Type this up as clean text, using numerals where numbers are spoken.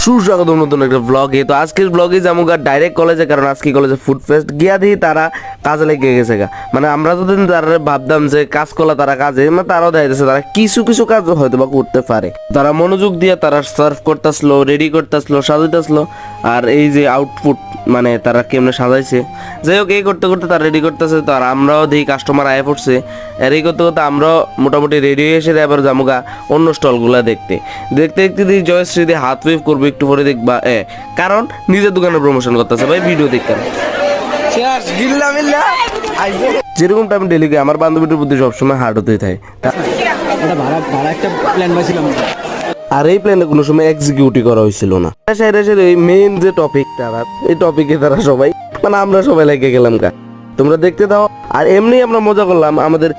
সুস্বাগতম নতুন একটা ব্লগে। তো আজকের ব্লগে যাবো ডাইরেক্ট কলেজে, কারণ আজকে কলেজে ফুড ফেস্ট গিয়া দিই তারা কাজে লেগে গেছে গা। মানে আমরা যতদিন তারা ভাবতাম যে কাজ করলে তারা কাজে, মানে তারাও দেখাইতেছে তারা কিছু কিছু কাজ হয়তো বা করতে পারে। তারা মনোযোগ দিয়ে তারা সার্ভ করতেছিল, রেডি করতেছিল, সাজাইতেছিল। আর এই যে আউটপুট মানে তারা কেমনে সাজাইছে, যাই হোক এই করতে করতে তারা রেডি করতেছে। তো আর আমরাও দেখি কাস্টমার আয় পড়ছে, আর এই করতে করতে আমরাও মোটামুটি রেডি হয়ে এসে এবার যাবো অন্য স্টলগুলো দেখতে দেখতে দেখতে দিই জয়শ্রী দিয়ে হাত ওয়েভ করবো, একটু পরে দেখবা কারণ নিজের দোকানের প্রমোশন করতেছে ভাই, ভিডিও দেখতে। যেরকমটা আমি ডেলি আমার বান্ধবীদের প্রতি সবসময় হার্ড হতেই থাকে, আর এই প্ল্যানে কোনো সময় এক্সিকিউটিভ করা হয়েছিল না। এই মেইন যে টপিকটা, এই টপিকে তারা সবাই মানে আমরা সবাই লেগে গেলাম গা। তোমরা দেখতে দাও। আর এমনি আমরা মজা করলাম আমাদের